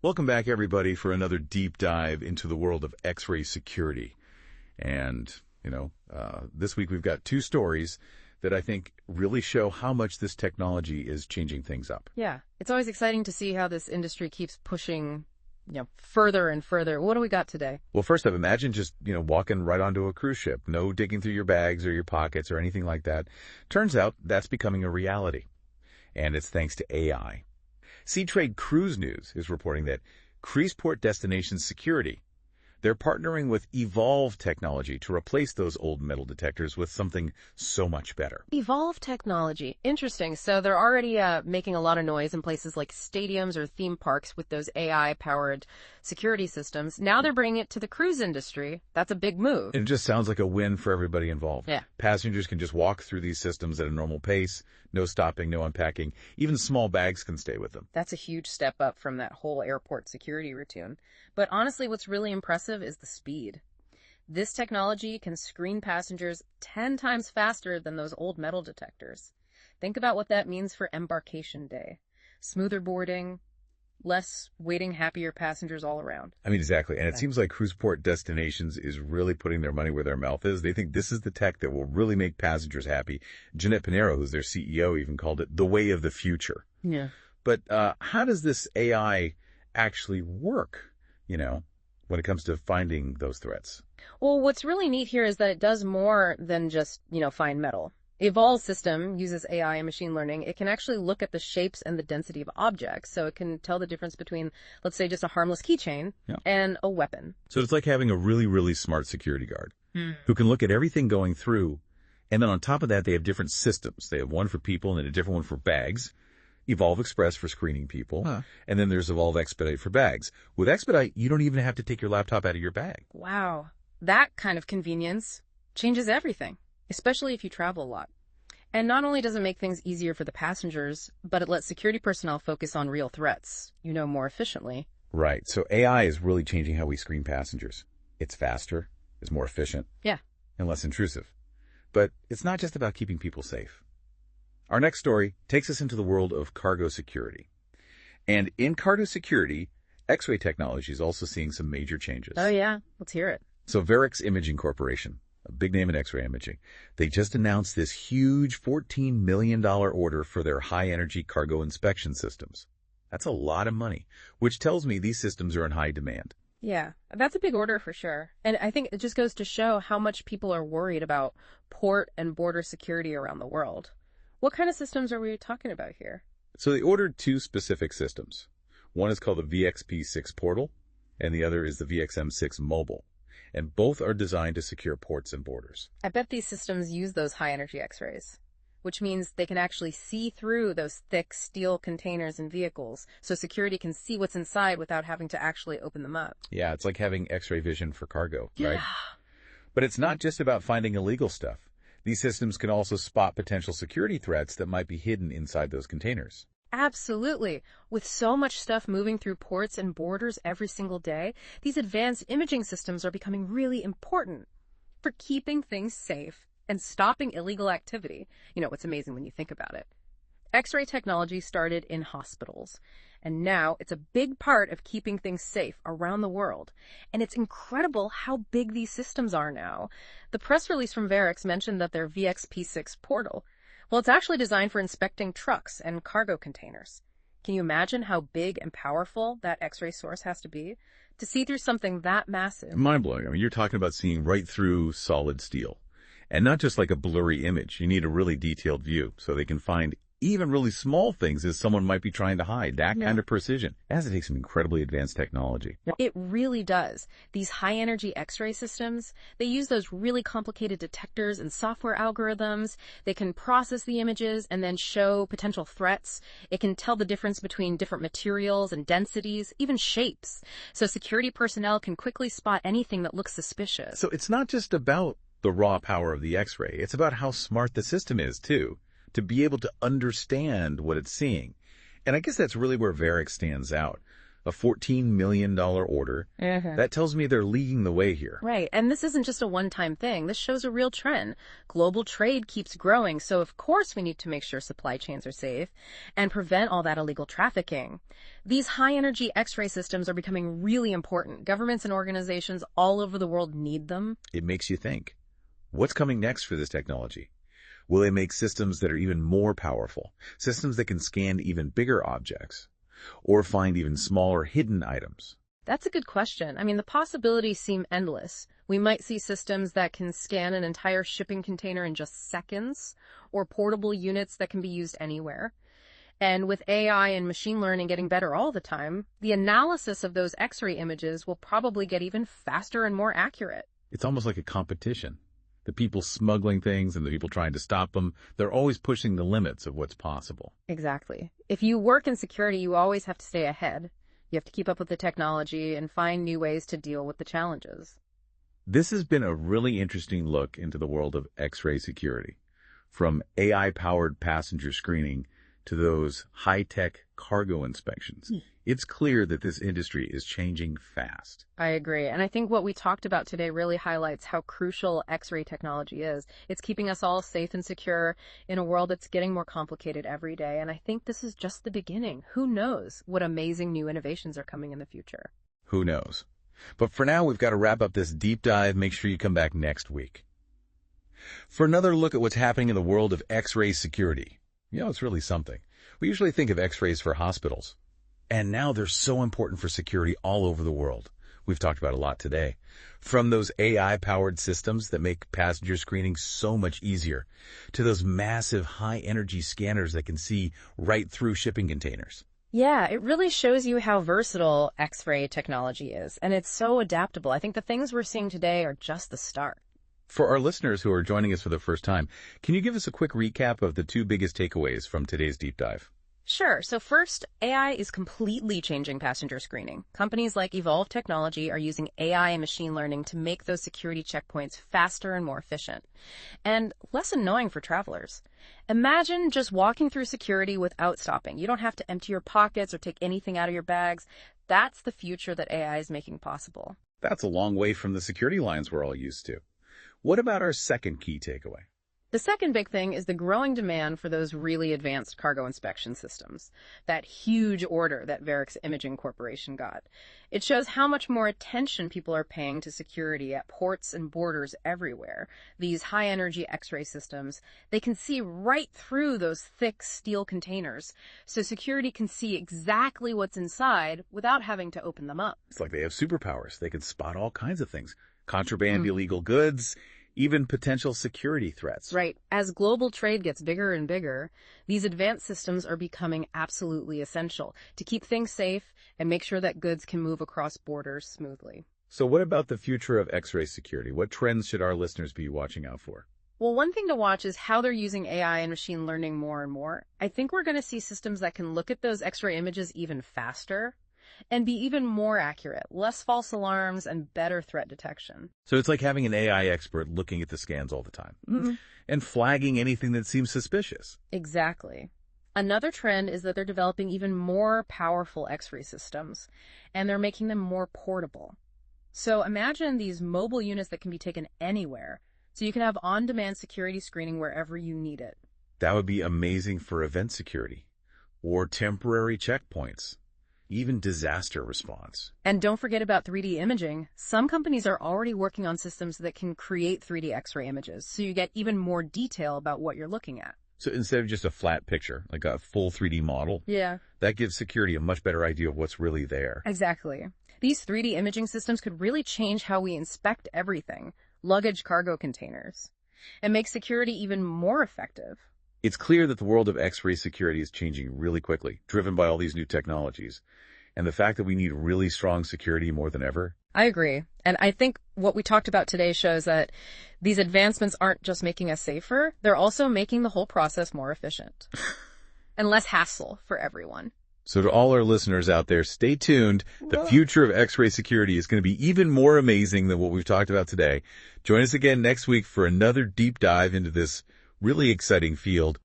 Welcome back, everybody, for another deep dive into the world of X-ray security. And, this week we've got two stories that I think really show how much this technology is changing things up. Yeah, it's always exciting to see how this industry keeps pushing, further and further. What do we got today? Well, first up, imagine just, walking right onto a cruise ship. No digging through your bags or your pockets or anything like that. Turns out that's becoming a reality. And it's thanks to AI. Seatrade Cruise News is reporting that Cruiseport Destinations Security, they're partnering with Evolv technology to replace those old metal detectors with something so much better. Evolv technology. Interesting. So they're already making a lot of noise in places like stadiums or theme parks with those AI-powered security systems. Now they're bringing it to the cruise industry. That's a big move. It just sounds like a win for everybody involved. Yeah. Passengers can just walk through these systems at a normal pace. No stopping, no unpacking. Even small bags can stay with them. That's a huge step up from that whole airport security routine. But honestly, what's really impressive is the speed. This technology can screen passengers 10 times faster than those old metal detectors. Think about what that means for embarkation day. Smoother boarding, less waiting, happier passengers all around. I mean, exactly. And it seems like Cruiseport Destinations is really putting their money where their mouth is. They think this is the tech that will really make passengers happy. Jeanette Pinero, who's their CEO, even called it the way of the future. Yeah. But how does this AI actually work, when it comes to finding those threats? Well, what's really neat here is that it does more than just, find metal. Evolv's system uses AI and machine learning. It can actually look at the shapes and the density of objects, so it can tell the difference between, let's say, just a harmless keychain and a weapon. So it's like having a really, really smart security guard who can look at everything going through, and then on top of that, they have different systems. They have one for people and then a different one for bags. Evolv Express for screening people, and then there's Evolv Expedite for bags. With Expedite, you don't even have to take your laptop out of your bag. Wow. That kind of convenience changes everything, especially if you travel a lot. And not only does it make things easier for the passengers, but it lets security personnel focus on real threats, more efficiently. Right. So AI is really changing how we screen passengers. It's faster, it's more efficient, and less intrusive. But it's not just about keeping people safe. Our next story takes us into the world of cargo security. And in cargo security, X-ray technology is also seeing some major changes. Oh, yeah. Let's hear it. So Varex Imaging Corporation, a big name in X-ray imaging, they just announced this huge $14 million order for their high-energy cargo inspection systems. That's a lot of money, which tells me these systems are in high demand. Yeah, that's a big order for sure. And I think it just goes to show how much people are worried about port and border security around the world. What kind of systems are we talking about here? So they ordered two specific systems. One is called the VXP6 Portal, and the other is the VXM6 Mobile. And both are designed to secure ports and borders. I bet these systems use those high-energy X-rays, which means they can actually see through those thick steel containers in vehicles, so security can see what's inside without having to actually open them up. Yeah, it's like having X-ray vision for cargo, right? But it's not just about finding illegal stuff. These systems can also spot potential security threats that might be hidden inside those containers. Absolutely. With so much stuff moving through ports and borders every single day, these advanced imaging systems are becoming really important for keeping things safe and stopping illegal activity. It's amazing when you think about it. X-ray technology started in hospitals, and now it's a big part of keeping things safe around the world. And it's incredible how big these systems are now. The press release from Varex mentioned that their VXP6 portal, well, it's actually designed for inspecting trucks and cargo containers. Can you imagine how big and powerful that X-ray source has to be to see through something that massive? Mind-blowing. I mean, you're talking about seeing right through solid steel. And not just like a blurry image. You need a really detailed view so they can find even really small things as someone might be trying to hide. That kind of precision. It has to take some incredibly advanced technology. It really does. These high-energy X-ray systems, they use those really complicated detectors and software algorithms. They can process the images and then show potential threats. It can tell the difference between different materials and densities, even shapes. So security personnel can quickly spot anything that looks suspicious. So it's not just about the raw power of the X-ray. It's about how smart the system is, too, to be able to understand what it's seeing. And I guess that's really where Varex stands out. a $14 million order. That tells me they're leading the way here. Right. And this isn't just a one-time thing. This shows a real trend. Global trade keeps growing, so of course we need to make sure supply chains are safe and prevent all that illegal trafficking. These high-energy X-ray systems are becoming really important. Governments and organizations all over the world need them. It makes you think, what's coming next for this technology? Will they make systems that are even more powerful, systems that can scan even bigger objects, or find even smaller hidden items? That's a good question. I mean, the possibilities seem endless. We might see systems that can scan an entire shipping container in just seconds, or portable units that can be used anywhere. And with AI and machine learning getting better all the time, the analysis of those X-ray images will probably get even faster and more accurate. It's almost like a competition. The people smuggling things and the people trying to stop them, they're always pushing the limits of what's possible. Exactly. If you work in security, you always have to stay ahead. You have to keep up with the technology and find new ways to deal with the challenges. This has been a really interesting look into the world of X-ray security, from AI-powered passenger screening to those high-tech cargo inspections. It's clear that this industry is changing fast. I agree. And I think what we talked about today really highlights how crucial X-ray technology is. It's keeping us all safe and secure in a world that's getting more complicated every day. And I think this is just the beginning. Who knows what amazing new innovations are coming in the future? Who knows? But for now, we've got to wrap up this deep dive. Make sure you come back next week for another look at what's happening in the world of X-ray security. You know, it's really something. We usually think of X-rays for hospitals, and now they're so important for security all over the world. We've talked about a lot today. From those AI-powered systems that make passenger screening so much easier, to those massive high-energy scanners that can see right through shipping containers. Yeah, it really shows you how versatile X-ray technology is, and it's so adaptable. I think the things we're seeing today are just the start. For our listeners who are joining us for the first time, can you give us a quick recap of the two biggest takeaways from today's deep dive? Sure. So first, AI is completely changing passenger screening. Companies like Evolv Technology are using AI and machine learning to make those security checkpoints faster and more efficient, and less annoying for travelers. Imagine just walking through security without stopping. You don't have to empty your pockets or take anything out of your bags. That's the future that AI is making possible. That's a long way from the security lines we're all used to. What about our second key takeaway? The second big thing is the growing demand for those really advanced cargo inspection systems, that huge order that Varex Imaging Corporation got. It shows how much more attention people are paying to security at ports and borders everywhere. These high-energy X-ray systems, they can see right through those thick steel containers, so security can see exactly what's inside without having to open them up. It's like they have superpowers. They can spot all kinds of things. Contraband, illegal goods, even potential security threats. Right. As global trade gets bigger and bigger, these advanced systems are becoming absolutely essential to keep things safe and make sure that goods can move across borders smoothly. So what about the future of X-ray security? What trends should our listeners be watching out for? Well, one thing to watch is how they're using AI and machine learning more and more. I think we're going to see systems that can look at those X-ray images even faster and be even more accurate, less false alarms, and better threat detection. So it's like having an AI expert looking at the scans all the time and flagging anything that seems suspicious. Exactly. Another trend is that they're developing even more powerful X-ray systems, and they're making them more portable. So imagine these mobile units that can be taken anywhere, so you can have on-demand security screening wherever you need it. That would be amazing for event security or temporary checkpoints. Even disaster response. And don't forget about 3D imaging. Some companies are already working on systems that can create 3D X-ray images, so you get even more detail about what you're looking at. So instead of just a flat picture, like a full 3D model, that gives security a much better idea of what's really there. Exactly. These 3D imaging systems could really change how we inspect everything, luggage, cargo containers, and make security even more effective. It's clear that the world of X-ray security is changing really quickly, driven by all these new technologies. And the fact that we need really strong security more than ever. I agree. And I think what we talked about today shows that these advancements aren't just making us safer, they're also making the whole process more efficient and less hassle for everyone. So to all our listeners out there, stay tuned. The future of X-ray security is going to be even more amazing than what we've talked about today. Join us again next week for another deep dive into this really exciting field.